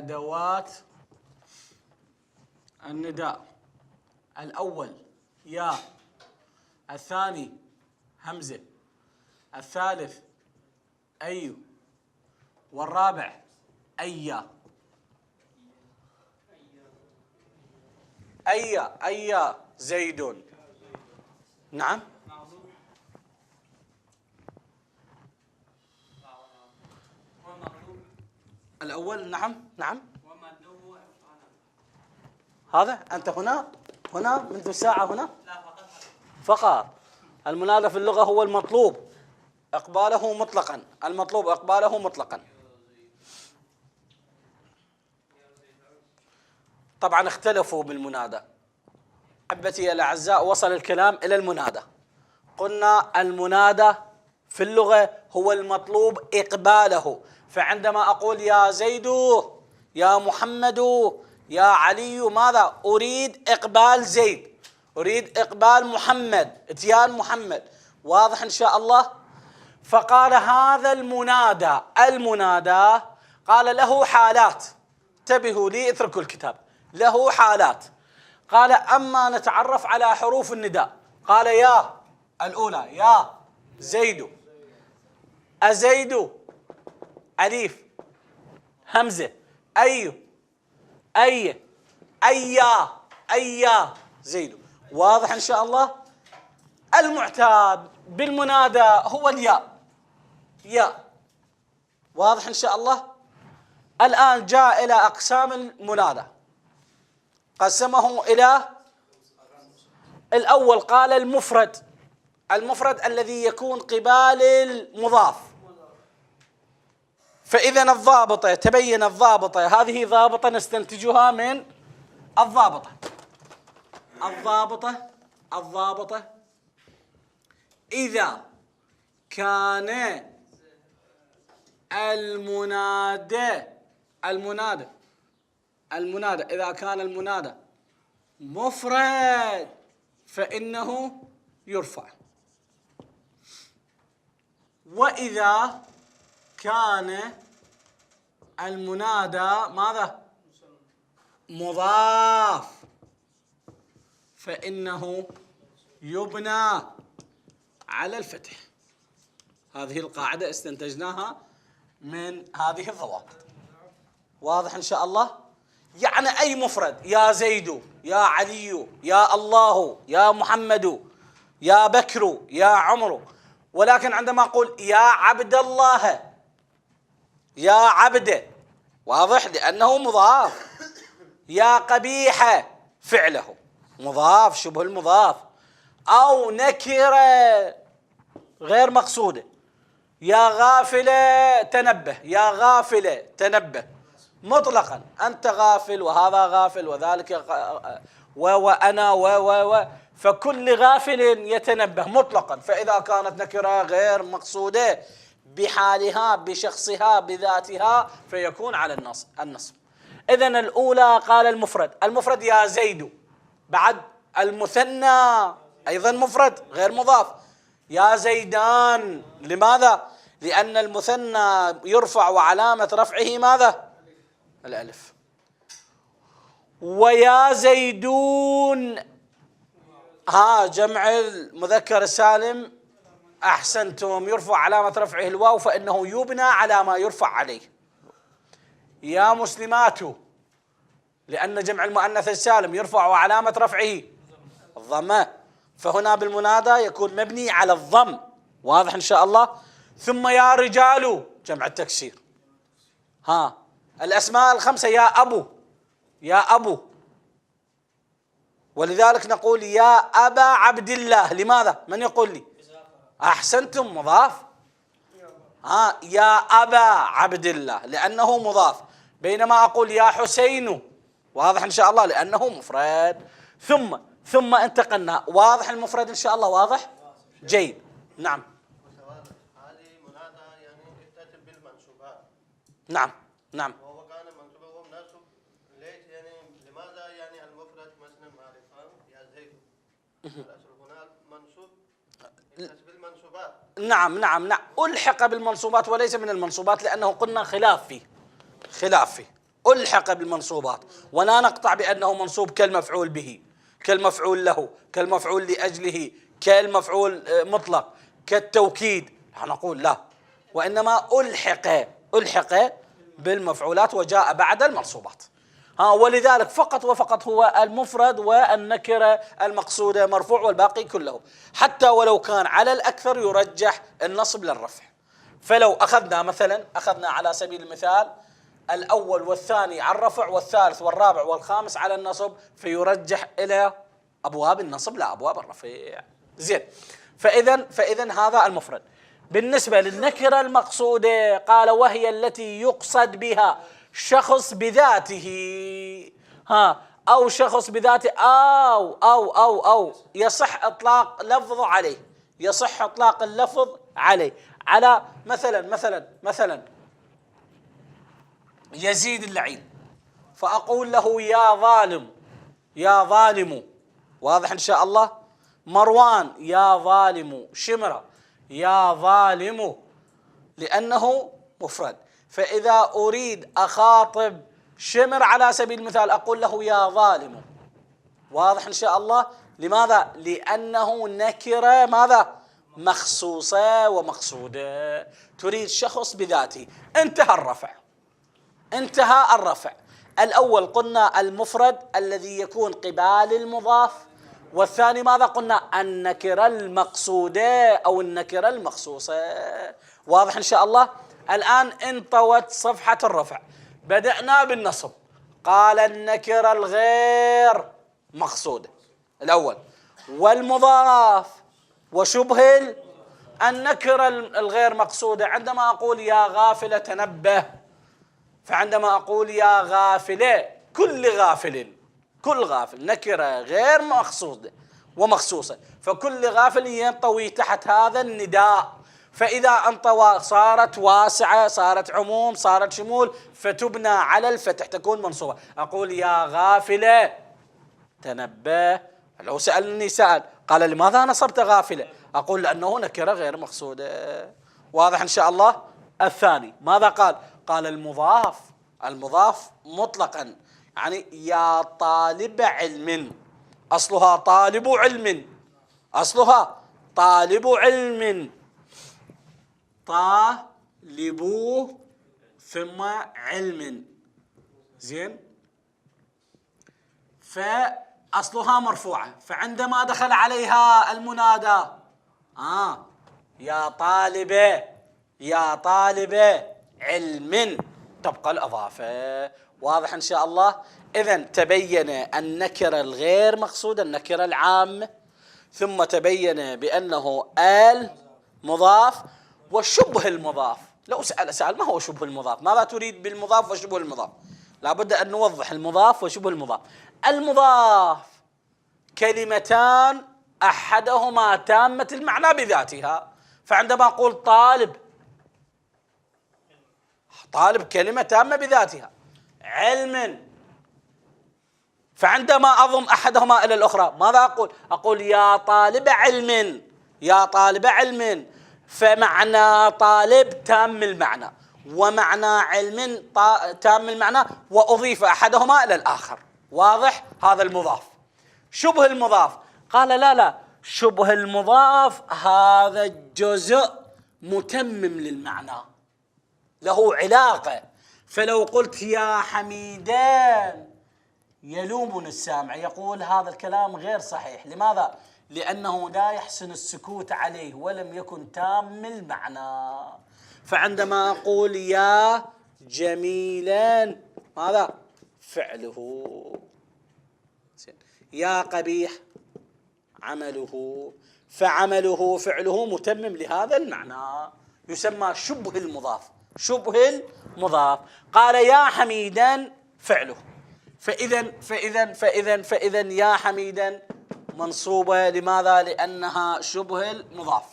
أدوات النداء: الأول يا، الثاني همزة، الثالث أي، والرابع أيا. أيا زيد. نعم. الأول نعم. هذا أنت هنا منذ ساعة هنا فقط. المنادى في اللغة هو المطلوب إقباله مطلقا. طبعا اختلفوا بالمنادى. أحبتي الأعزاء، وصل الكلام إلى المنادى. قلنا المنادى في اللغة هو المطلوب إقباله. فعندما أقول يا زيد، يا محمد، يا علي، ماذا أريد؟ إقبال زيد، أريد إقبال محمد، إتيان محمد. واضح إن شاء الله؟ فقال هذا المنادى قال له حالات. انتبهوا لي، اتركوا الكتاب. له حالات. قال أما نتعرف على حروف النداء. قال يا الأولى يا زيد، أزيد أليف همزة، أيا زيد. واضح إن شاء الله؟ المعتاد بالمنادى هو الياء، ياء. واضح إن شاء الله؟ الآن جاء إلى أقسام المنادى، قسمه إلى الأول. قال المفرد الذي يكون قبال المضاف. فإذا الضابطة، تبين الضابطة، هذه ضابطة نستنتجها من الضابطة إذا كان المنادى إذا كان المنادى مفرد فإنه يرفع، وإذا كان المنادى ماذا؟ مضاف فإنه يبنى على الفتح. هذه القاعدة استنتجناها من هذه الضوابط. واضح إن شاء الله؟ يعني أي مفرد، يا زيد، يا علي، يا الله، يا محمد، يا بكر، يا عمرو. ولكن عندما أقول يا عبد الله، يا عبد، واضح لأنه مضاف. يا قبيح فعله مضاف، شبه المضاف، أو نكرة غير مقصودة. يا غافلة تنبه، يا غافلة تنبه مطلقا، أنت غافل وهذا غافل وذلك وأنا فكل غافل يتنبه مطلقا. فإذا كانت نكرة غير مقصودة بحالها بشخصها بذاتها فيكون على النصب. إذن الأولى قال المفرد يا زيد. بعد المثنى أيضا مفرد غير مضاف، يا زيدان. لماذا؟ لأن المثنى يرفع وعلامة رفعه ماذا؟ الألف. ويا زيدون، جمع المذكر السالم، أحسنتم، يرفع علامة رفعه الواو فإنه يبنى على ما يرفع عليه. يا مسلمات، لأن جمع المؤنث السالم يرفع وعلامة رفعه الضمة، فهنا بالمنادى يكون مبني على الضم. واضح إن شاء الله؟ ثم يا رجال جمع التكسير. الأسماء الخمسة يا أبو، ولذلك نقول يا أبا عبد الله. لماذا؟ من يقول لي؟ أحسنتم، مضاف. يا أبا عبد الله لأنه مضاف، بينما أقول يا حسين، واضح إن شاء الله، لأنه مفرد. ثم انتقلنا. واضح المفرد إن شاء الله؟ واضح جيد. نعم. هذه منادى يعني تأتي بالمنصوبات. نعم. وهو كان منصوبه وهو مناسب. ليش يعني لماذا يعني المفرد مثلا معرفة يا زيد؟ الأصل هناك منصوب يتصل بالمنصوبات. نعم. ألحق بالمنصوبات وليس من المنصوبات، لأنه قلنا خلاف فيه. ألحق بالمنصوبات، ولا نقطع بأنه منصوب كالمفعول به، كالمفعول له، كالمفعول لأجله، كالمفعول مطلق، كالتوكيد، نقول لا، وإنما ألحق بالمفعولات وجاء بعد المنصوبات. ولذلك فقط وفقط هو المفرد والنكرة المقصودة مرفوع، والباقي كله حتى ولو كان على الأكثر يرجح النصب للرفع. فلو أخذنا على سبيل المثال الأول والثاني على الرفع، والثالث والرابع والخامس على النصب، فيرجح إلى أبواب النصب لا أبواب الرفع. زين، فإذا هذا المفرد. بالنسبة للنكرة المقصودة قال وهي التي يقصد بها شخص بذاته، أو شخص بذاته أو يصح إطلاق لفظ عليه، يصح إطلاق اللفظ عليه، على مثلا يزيد اللعين، فأقول له يا ظالم، يا ظالم، واضح إن شاء الله. مروان يا ظالم، شمرة يا ظالم، لأنه مفرد. فإذا أريد أخاطب شمر على سبيل المثال أقول له يا ظالم، واضح إن شاء الله. لماذا؟ لأنه نكرة ماذا؟ مخصوصة ومقصودة، تريد شخص بذاته. انتهى الرفع. الأول قلنا المفرد الذي يكون قبال المضاف، والثاني ماذا قلنا؟ النكرة المقصودة أو النكرة المخصوصة. واضح إن شاء الله. الآن انطوت صفحة الرفع، بدأنا بالنصب. قال النكرة الغير مقصودة الأول، والمضاف وشبه النكرة الغير مقصودة. عندما أقول يا غافلة تنبه، فعندما أقول يا غافلة كل غافل نكرة غير مقصودة ومخصوصة، فكل غافل ينطوي تحت هذا النداء. فإذا انطوى صارت واسعة، صارت عموم، صارت شمول، فتبنى على الفتح، تكون منصوبة. أقول يا غافلة تنبه. لو سألني قال لماذا نصبت غافلة؟ أقول لأنه نكرة غير مقصودة. واضح إن شاء الله. الثاني ماذا قال المضاف مطلقا، يعني يا طالب علم، أصلها طالب علم، طالب ثم علم. زين، فأصلها مرفوعة، فعندما دخل عليها المنادى يا طالب علم تبقى الإضافة. واضح إن شاء الله. إذن تبين النكرة الغير مقصودة، النكرة العامة، ثم تبين بأنه المضاف وشبه المضاف. لو سأل ما هو شبه المضاف؟ ماذا تريد بالمضاف وشبه المضاف؟ لابد أن نوضح المضاف وشبه المضاف. المضاف كلمتان أحدهما تامة المعنى بذاتها، فعندما أقول طالب كلمة تامة بذاتها. علم، فعندما أضم أحدهما إلى الأخرى ماذا أقول يا طالب علم، فمعنى طالب تام المعنى، ومعنى علم تام المعنى، وأضيف أحدهما إلى الآخر. واضح؟ هذا المضاف. شبه المضاف قال لا، شبه المضاف هذا الجزء متمم للمعنى، له علاقة. فلو قلت يا حميدان، يلومني السامع، يقول هذا الكلام غير صحيح. لماذا؟ لأنه لا يحسن السكوت عليه ولم يكن تام المعنى. فعندما أقول يا جميلا، ماذا؟ فعله. يا قبيح، عمله، فعمله فعله متمم لهذا المعنى، يسمى شبه المضاف. قال يا حميدا فعله، فإذا يا حميدا منصوبة. لماذا؟ لأنها شبه المضاف.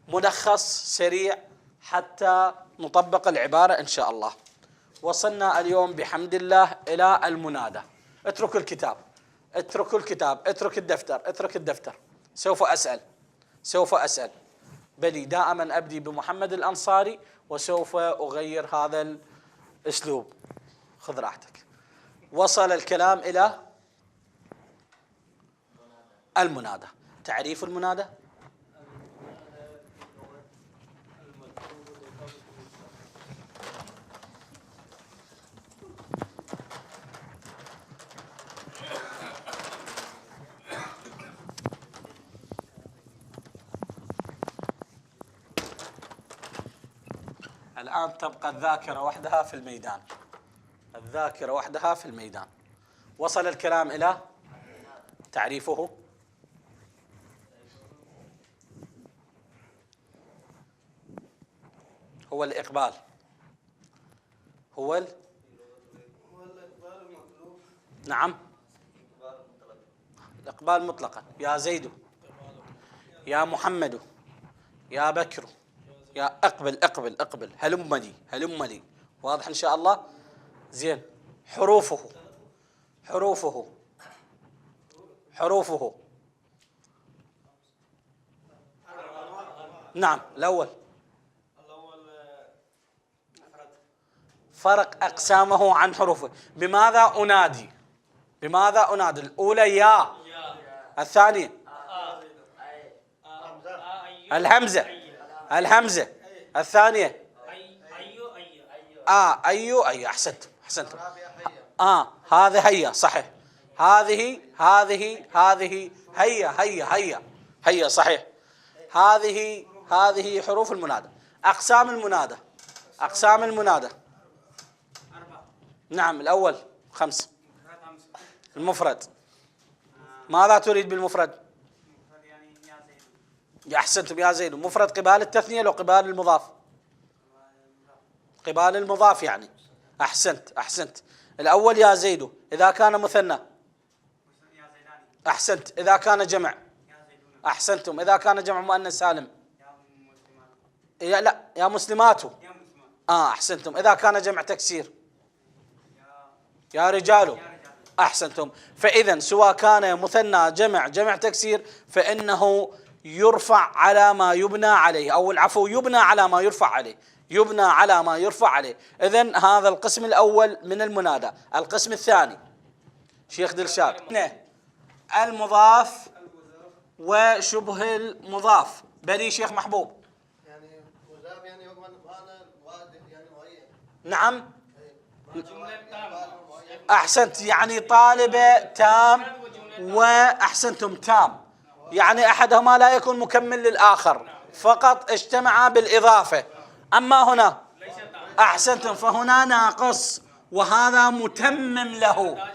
ملخص سريع حتى نطبق العبارة إن شاء الله. وصلنا اليوم بحمد الله إلى المنادى. اترك الكتاب، اترك الدفتر. سوف أسأل. بلي دائما أبدي بمحمد الأنصاري، وسوف أغير هذا الأسلوب. خذ راحتك. وصل الكلام إلى المنادى. تعريف المنادى: الآن تبقى الذاكرة وحدها في الميدان. الذاكرة وحدها في الميدان. وصل الكلام إلى تعريفه: هو الإقبال، نعم، الإقبال مطلقا. يا زيد، يا محمد، يا بكر، يا اقبل اقبل اقبل، هلم لي هلم لي. واضح إن شاء الله؟ زين. حروفه نعم. الأول فرق أقسامه عن حروفه. بماذا أنادي؟ الأولى يا، الثانية الهمزة، الثانية أيو. أحسنتم. هذا هيا، صحيح. هذه هيا صحيح. هذه حروف المنادى. أقسام المنادى: نعم. الأول 5. المفرد: ماذا تريد بالمفرد؟ أحسنتم. يا زيد. مفرد قبال التثنية لو قبال المضاف؟ قبال المضاف يعني. أحسنت. الأول يا زيد إذا كان مثنى. أحسنت. إذا كان جمع. أحسنتم. إذا كان جمع مؤنث سالم. يا مسلمات. أحسنتم. إذا كان جمع تكسير. يا رجال. أحسنتم. فإذا سواء كان مثنى جمع تكسير فإنه يرفع على ما يبنى عليه، أو العفو يبنى على ما يرفع عليه. إذن هذا القسم الأول من المنادى. القسم الثاني شيخ دلشاد: المضاف وشبه المضاف. بلي شيخ محبوب. يعني مضاف يعني معنى واضح يعني معين. نعم. أحسنت. يعني طالبة تام، وأحسنتم تام، يعني أحدهما لا يكون مكمل للآخر، فقط اجتمعا بالإضافة. أما هنا أحسنتم فهنا ناقص، وهذا متمم له.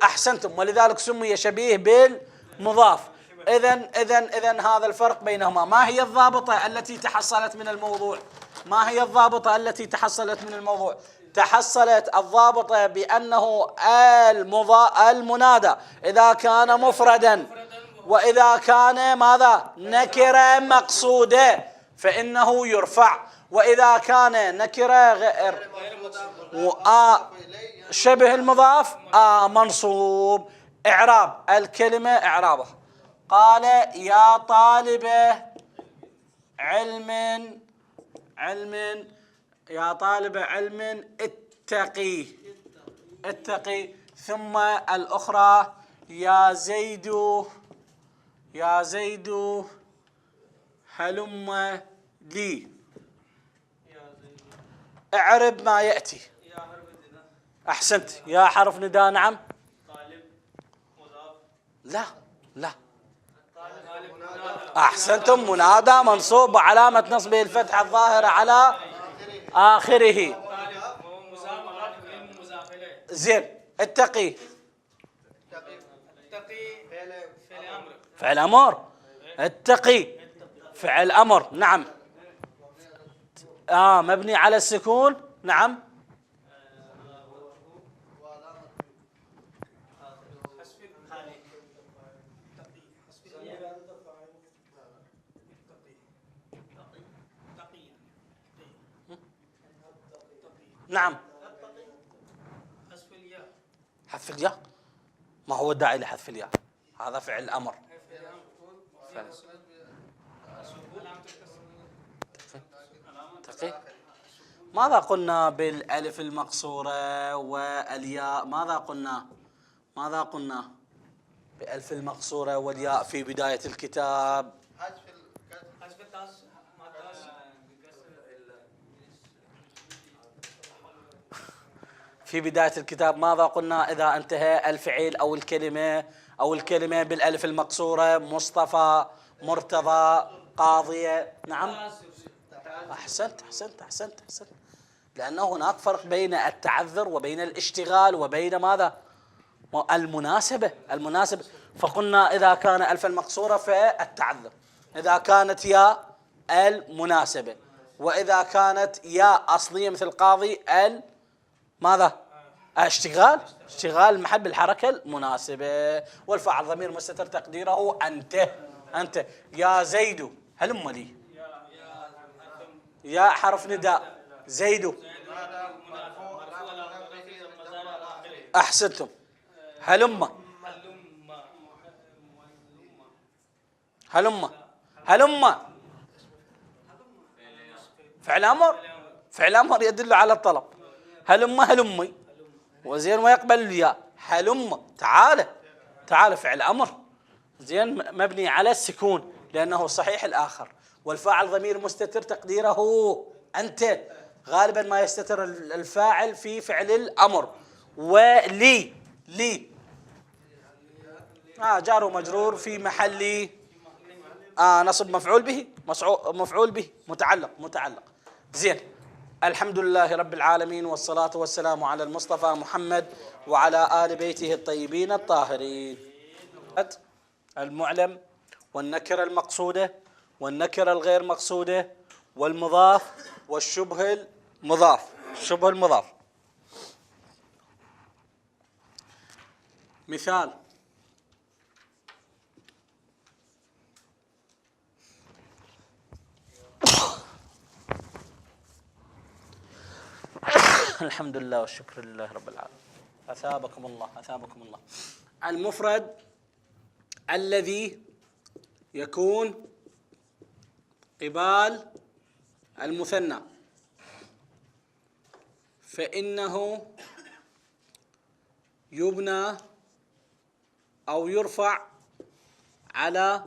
أحسنتم. ولذلك سمي شبيه بالمضاف. إذن هذا الفرق بينهما. ما هي الضابطة التي تحصلت من الموضوع؟ تحصلت الضابطة بأنه المنادى إذا كان مفردا وإذا كان ماذا؟ نكرة مقصودة فإنه يرفع، وإذا كان نكرة غير شبه المضاف منصوب. إعراب الكلمة: إعرابه قال: يا طالب علم يا طالب علم اتقي. ثم الأخرى: يا زيد هلم لي. اعرب ما يأتي. أحسنت. يا حرف نداء. نعم. لا. أحسنتم. منادى منصوب وعلامة نصبه الفتحة الظاهرة على آخره. زين. اتقي فعل أمر. اتقي فعل أمر. نعم. مبني على السكون. نعم. نعم. حذف الياء. ما هو الداعي لحذف الياء؟ هذا فعل أمر. ماذا قلنا بالألف المقصورة والياء؟ ماذا قلنا بألف المقصورة والياء في بداية الكتاب؟ حذف في بداية الكتاب ماذا قلنا إذا انتهى الفعل أو الكلمة بالألف المقصورة؟ مصطفى، مرتضى، قاضية. نعم، أحسنت. لأنه هناك فرق بين التعذر وبين الاشتغال وبين ماذا؟ المناسبة. فقلنا إذا كان ألف المقصورة فالتعذر، إذا كانت ياء المناسبة، وإذا كانت ياء أصلية مثل قاضي ماذا؟ اشتغال محل بالحركة المناسبة. والفاعل ضمير مستتر تقديره أنت. يا زيد هلم لي. يا حرف نداء، زيد. أحسنتم. هلم فعل أمر يدل على الطلب. هلمي وزين ويقبل الياء. هلم، تعال فعل أمر زين مبني على السكون لأنه صحيح الآخر. والفاعل ضمير مستتر تقديره أنت. غالبا ما يستتر الفاعل في فعل الأمر. ولي جار ومجرور في محل نصب مفعول به متعلق. زين. الحمد لله رب العالمين، والصلاة والسلام على المصطفى محمد وعلى آل بيته الطيبين الطاهرين. المعلم والنكرة المقصودة والنكرة الغير مقصودة والمضاف والشبه المضاف. مثال: الحمد لله والشكر لله رب العالمين. أثابكم الله. المفرد الذي يكون قبال المثنى فإنه يبنى أو يرفع على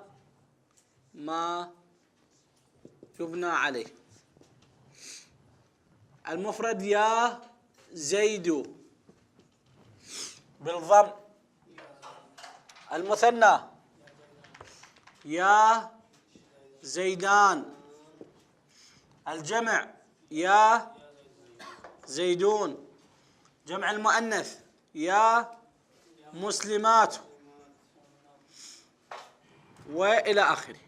ما يبنى عليه. المفرد يا زيد بالضم. المثنى يا زيدان. الجمع يا زيدون. جمع المؤنث يا مسلمات، وإلى آخره.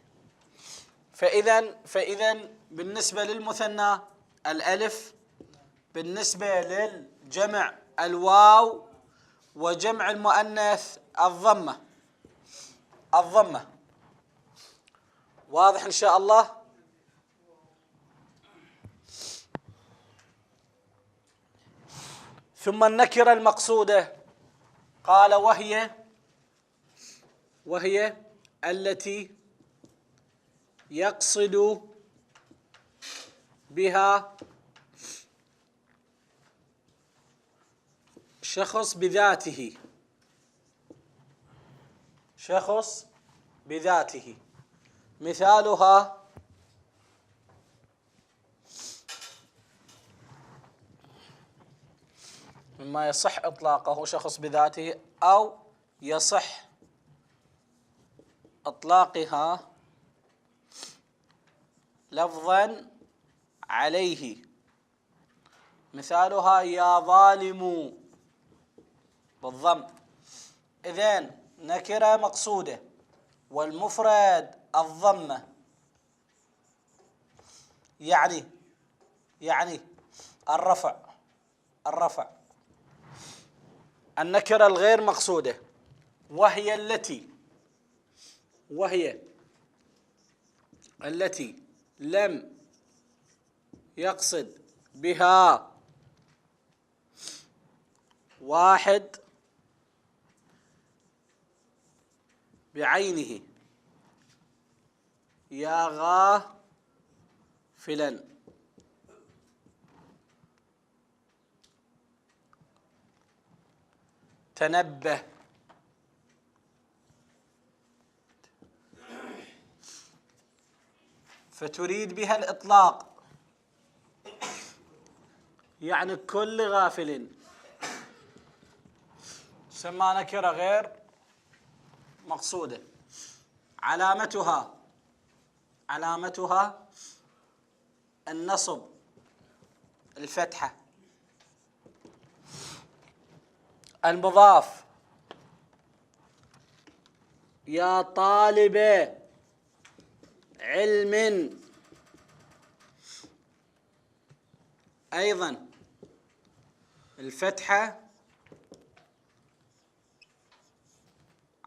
فإذا بالنسبة للمثنى الألف، بالنسبة للجمع الواو، وجمع المؤنث الضمة. واضح إن شاء الله؟ ثم النكرة المقصودة قال وهي التي يقصد بها شخص بذاته. مثالها: مما يصح إطلاقه شخص بذاته أو يصح إطلاقها لفظا عليه. مثالها: يا ظالم بالضم. إذن نكرة مقصودة والمفرد الضمة، يعني الرفع. النكرة الغير مقصودة وهي التي لم يقصد بها واحد بعينه. يا غافلا. تنبه. فتريد بها الإطلاق، يعني كل غافل. سمى نكرة غير مقصودة. علامتها النصب، الفتحة. المضاف يا طالب علم، أيضا الفتحة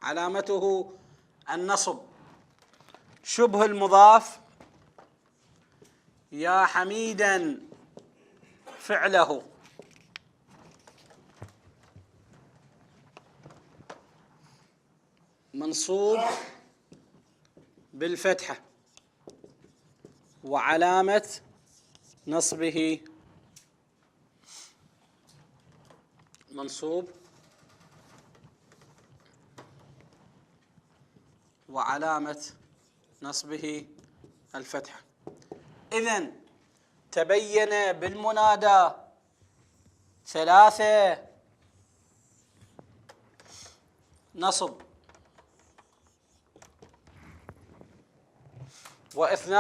علامته النصب. شبه المضاف يا حميدا فعله، منصوب بالفتحة وعلامة نصبه منصوب وعلامة نصبه الفتحة. إذن تبين بالمنادى 3 نصب و2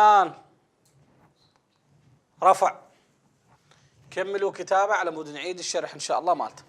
رفع. كملوا كتابة على مود نعيد الشرح إن شاء الله مالته.